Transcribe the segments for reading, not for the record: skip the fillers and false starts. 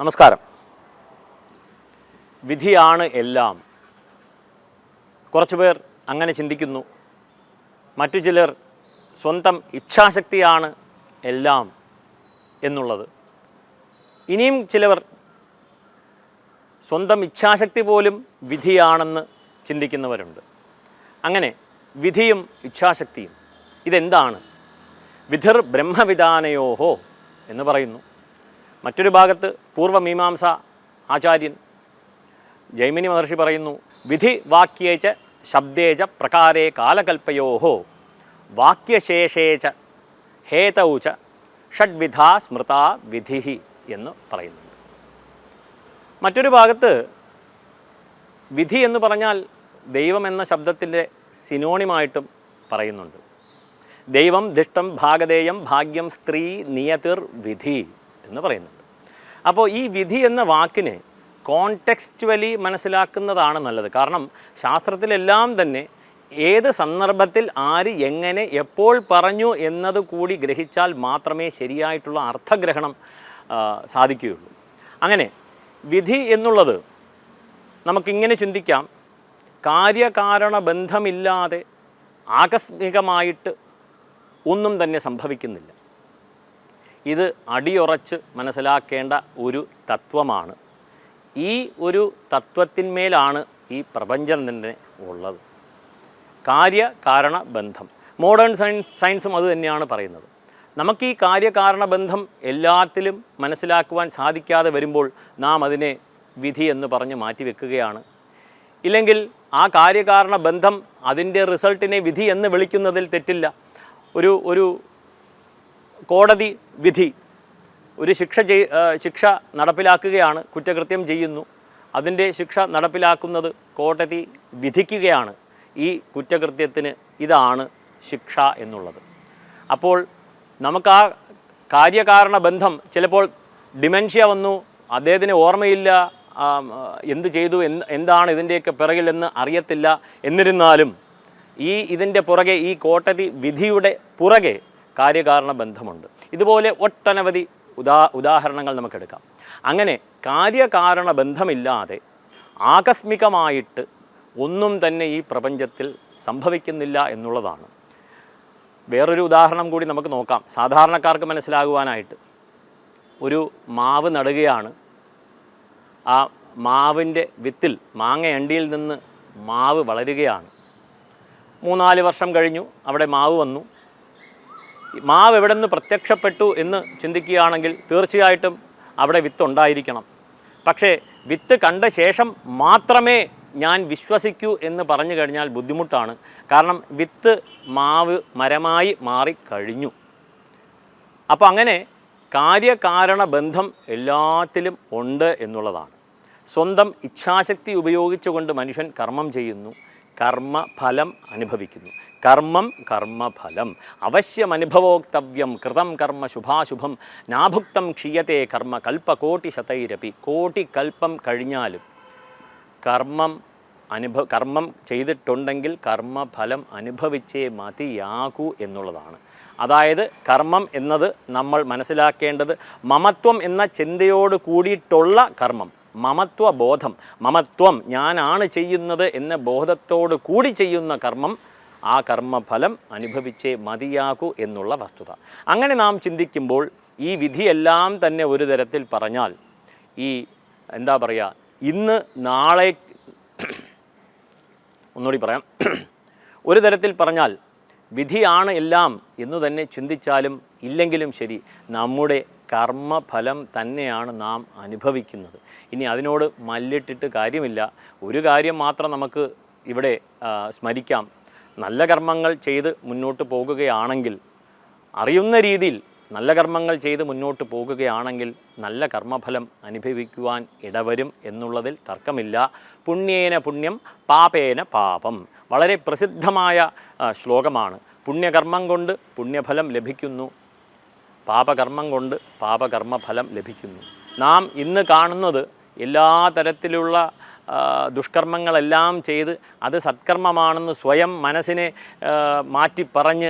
നമസ്കാരം. വിധിയാണ് എല്ലാം. കുറച്ചുപേർ അങ്ങനെ ചിന്തിക്കുന്നു. മറ്റു ചിലർ സ്വന്തം ഇച്ഛാശക്തിയാണ് എല്ലാം എന്നുള്ളത്. ഇനിയും ചിലവർ സ്വന്തം ഇച്ഛാശക്തി പോലും വിധിയാണെന്ന് ചിന്തിക്കുന്നവരുണ്ട്. അങ്ങനെ വിധിയും ഇച്ഛാശക്തിയും ഇതെന്താണ്? വിധിർ ബ്രഹ്മവിധാനയോഹോ എന്ന് പറയുന്നു. മറ്റൊരു ഭാഗത്ത് പൂർവമീമാംസ ആചാര്യൻ ജൈമിനി മഹർഷി പറയുന്നു, വിധി വാക്യേച ശബ്ദേച പ്രകാരേ കാലകൽപ്പയോഹോ വാക്യശേഷേച ഹേതൗച ഷഡ്വിധാ സ്മൃതാ വിധി എന്ന് പറയുന്നുണ്ട്. മറ്റൊരു ഭാഗത്ത് വിധി എന്ന് പറഞ്ഞാൽ ദൈവം എന്ന ശബ്ദത്തിൻ്റെ സിനോണിമായിട്ടും പറയുന്നുണ്ട്. ദൈവം ദിഷ്ടം ഭാഗധേയം ഭാഗ്യം സ്ത്രീ നിയതിർ വിധി എന്ന് പറയുന്നുണ്ട്. അപ്പോൾ ഈ വിധി എന്ന വാക്കിനെ കോണ്ടെക്സ്റ്റുവലി മനസ്സിലാക്കുന്നതാണ് നല്ലത്. കാരണം ശാസ്ത്രത്തിലെല്ലാം തന്നെ ഏത് സന്ദർഭത്തിൽ ആര് എങ്ങനെ എപ്പോൾ പറഞ്ഞു എന്നത് കൂടി ഗ്രഹിച്ചാൽ മാത്രമേ ശരിയായിട്ടുള്ള അർത്ഥഗ്രഹണം സാധിക്കുകയുള്ളൂ. അങ്ങനെ വിധി എന്നുള്ളത് നമുക്കിങ്ങനെ ചിന്തിക്കാം, കാര്യകാരണ ബന്ധമില്ലാതെ ആകസ്മികമായിട്ട് ഒന്നും തന്നെ സംഭവിക്കുന്നില്ല. ഇത് അടിയുറച്ച് മനസ്സിലാക്കേണ്ട ഒരു തത്വമാണ്. ഈ ഒരു തത്വത്തിന്മേലാണ് ഈ പ്രപഞ്ചം തന്നെ ഉള്ളത്. കാര്യകാരണ ബന്ധം. മോഡേൺ സയൻസും അത് തന്നെയാണ് പറയുന്നത്. നമുക്ക് ഈ കാര്യകാരണ ബന്ധം എല്ലാത്തിലും മനസ്സിലാക്കുവാൻ സാധിക്കാതെ വരുമ്പോൾ നാം അതിനെ വിധി എന്ന് പറഞ്ഞ് മാറ്റിവെക്കുകയാണ്. ഇല്ലെങ്കിൽ ആ കാര്യകാരണ ബന്ധം അതിൻ്റെ റിസൾട്ടിനെ വിധി എന്ന് വിളിക്കുന്നതിൽ തെറ്റില്ല. ഒരു കോടതി വിധി ഒരു ശിക്ഷ നടപ്പിലാക്കുകയാണ്. കുറ്റകൃത്യം ചെയ്യുന്നു, അതിൻ്റെ ശിക്ഷ നടപ്പിലാക്കുന്നത് കോടതി വിധിക്കുകയാണ്. ഈ കുറ്റകൃത്യത്തിന് ഇതാണ് ശിക്ഷ എന്നുള്ളത്. അപ്പോൾ നമുക്ക് ആ കാര്യകാരണ ബന്ധം, ചിലപ്പോൾ ഡിമെൻഷ്യ വന്നു, അദ്ദേഹത്തിന് ഓർമ്മയില്ല എന്ത് ചെയ്തു, എന്താണ് ഇതിൻ്റെയൊക്കെ പിറകിലെന്ന് അറിയത്തില്ല. എന്നിരുന്നാലും ഇതിൻ്റെ പുറകെ, ഈ കോടതി വിധിയുടെ പുറകെ കാര്യകാരണ ബന്ധമുണ്ട്. ഇതുപോലെ ഒട്ടനവധി ഉദാഹരണങ്ങൾ നമുക്കെടുക്കാം. അങ്ങനെ കാര്യകാരണ ബന്ധമില്ലാതെ ആകസ്മികമായിട്ട് ഒന്നും തന്നെ ഈ പ്രപഞ്ചത്തിൽ സംഭവിക്കുന്നില്ല എന്നുള്ളതാണ്. വേറൊരു ഉദാഹരണം കൂടി നമുക്ക് നോക്കാം, സാധാരണക്കാർക്ക് മനസ്സിലാകുവാനായിട്ട്. ഒരു മാവ് നടുകയാണ്. ആ മാവിൻ്റെ വിത്തിൽ, മാങ്ങയണ്ടിയിൽ നിന്ന് മാവ് വളരുകയാണ്. 3-4 വർഷം കഴിഞ്ഞു, അവിടെ മാവ് വന്നു. മാവ് എവിടെ നിന്ന് പ്രത്യക്ഷപ്പെട്ടു എന്ന് ചിന്തിക്കുകയാണെങ്കിൽ തീർച്ചയായിട്ടും അവിടെ വിത്ത് ഉണ്ടായിരിക്കണം. പക്ഷേ വിത്ത് കണ്ട ശേഷം മാത്രമേ ഞാൻ വിശ്വസിക്കൂ എന്ന് പറഞ്ഞു കഴിഞ്ഞാൽ ബുദ്ധിമുട്ടാണ്. കാരണം വിത്ത് മാവ് മരമായി മാറിക്കഴിഞ്ഞു. അപ്പോൾ അങ്ങനെ കാര്യകാരണ ബന്ധം എല്ലാത്തിലും ഉണ്ട് എന്നുള്ളതാണ്. സ്വന്തം ഇച്ഛാശക്തി ഉപയോഗിച്ചുകൊണ്ട് മനുഷ്യൻ കർമ്മം ചെയ്യുന്നു, കർമ്മഫലം അനുഭവിക്കുന്നു. കർമ്മം കർമ്മഫലം അവശ്യമനുഭവോക്തവ്യം കൃതം കർമ്മ ശുഭാശുഭം നാഭുക്തം ക്ഷീയത്തെ കർമ്മ കൽപ്പകോട്ടി ശതൈരപി. കോടി കൽപ്പം കഴിഞ്ഞാലും കർമ്മം ചെയ്തിട്ടുണ്ടെങ്കിൽ കർമ്മഫലം അനുഭവിച്ചേ മതിയാകൂ എന്നുള്ളതാണ്. അതായത് കർമ്മം എന്നത് നമ്മൾ മനസ്സിലാക്കേണ്ടത് മമത്വം എന്ന ചിന്തയോട് കൂടിയിട്ടുള്ള കർമ്മം, മമത്വബോധം, മമത്വം ഞാനാണ് ചെയ്യുന്നത് എന്ന ബോധത്തോട് കൂടി ചെയ്യുന്ന കർമ്മം, ആ കർമ്മഫലം അനുഭവിച്ചേ മതിയാകൂ എന്നുള്ള വസ്തുത. അങ്ങനെ നാം ചിന്തിക്കുമ്പോൾ ഈ വിധിയെല്ലാം തന്നെ ഒരു തരത്തിൽ പറഞ്ഞാൽ, ഈ എന്താ പറയുക, ഇന്ന് നാളെ, ഒന്നുകൂടി പറയാം, ഒരു തരത്തിൽ പറഞ്ഞാൽ വിധിയാണ് എല്ലാം എന്ന് തന്നെ ചിന്തിച്ചാലും ഇല്ലെങ്കിലും ശരി, നമ്മുടെ കർമ്മഫലം തന്നെയാണ് നാം അനുഭവിക്കുന്നത്. ഇനി അതിനോട് മല്ലിട്ടിട്ട് കാര്യമില്ല. ഒരു കാര്യം മാത്രം നമുക്ക് ഇവിടെ സ്മരിക്കാം. നല്ല കർമ്മങ്ങൾ ചെയ്ത് മുന്നോട്ട് പോകുകയാണെങ്കിൽ, അറിയുന്ന രീതിയിൽ നല്ല കർമ്മങ്ങൾ ചെയ്ത് മുന്നോട്ട് പോകുകയാണെങ്കിൽ നല്ല കർമ്മഫലം അനുഭവിക്കുവാൻ ഇടവരും എന്നുള്ളതിൽ തർക്കമില്ല. പുണ്യേന പുണ്യം പാപേന പാപം വളരെ പ്രസിദ്ധമായ ശ്ലോകമാണ്. പുണ്യകർമ്മം കൊണ്ട് പുണ്യഫലം ലഭിക്കുന്നു, പാപകർമ്മം കൊണ്ട് പാപകർമ്മഫലം ലഭിക്കുന്നു. നാം ഇന്ന് കാണുന്നത് എല്ലാ തരത്തിലുള്ള ദുഷ്കർമ്മങ്ങളെല്ലാം ചെയ്ത് അത് സത്കർമ്മമാണെന്ന് സ്വയം മനസ്സിനെ മാറ്റി പറഞ്ഞ്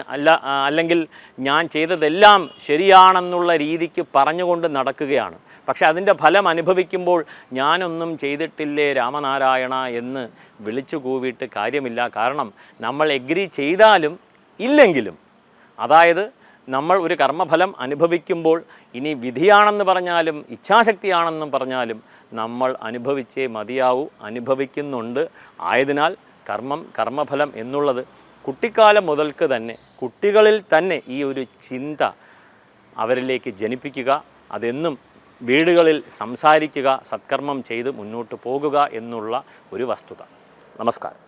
അല്ലെങ്കിൽ ഞാൻ ചെയ്തതെല്ലാം ശരിയാണെന്നുള്ള രീതിക്ക് പറഞ്ഞുകൊണ്ട് നടക്കുകയാണ്. പക്ഷെ അതിൻ്റെ ഫലം അനുഭവിക്കുമ്പോൾ ഞാനൊന്നും ചെയ്തിട്ടില്ലേ രാമനാരായണ എന്ന് വിളിച്ചു കൂവിയിട്ട് കാര്യമില്ല. കാരണം നമ്മൾ എഗ്രി ചെയ്താലും ഇല്ലെങ്കിലും, അതായത് നമ്മൾ ഒരു കർമ്മഫലം അനുഭവിക്കുമ്പോൾ ഇനി വിധിയാണെന്ന് പറഞ്ഞാലും ഇച്ഛാശക്തിയാണെന്നും പറഞ്ഞാലും നമ്മൾ അനുഭവിച്ചേ മതിയാവൂ, അനുഭവിക്കുന്നുണ്ട്. ആയതിനാൽ കർമ്മഫലം എന്നുള്ളത് കുട്ടിക്കാലം മുതൽക്ക് തന്നെ കുട്ടികളിൽ തന്നെ ഈ ഒരു ചിന്ത അവരിലേക്ക് ജനിപ്പിക്കുക, അതെന്നും വീടുകളിൽ സംസാരിക്കുക, സത്കർമ്മം ചെയ്ത് മുന്നോട്ട് പോകുക എന്നുള്ള ഒരു വസ്തുത. നമസ്കാരം.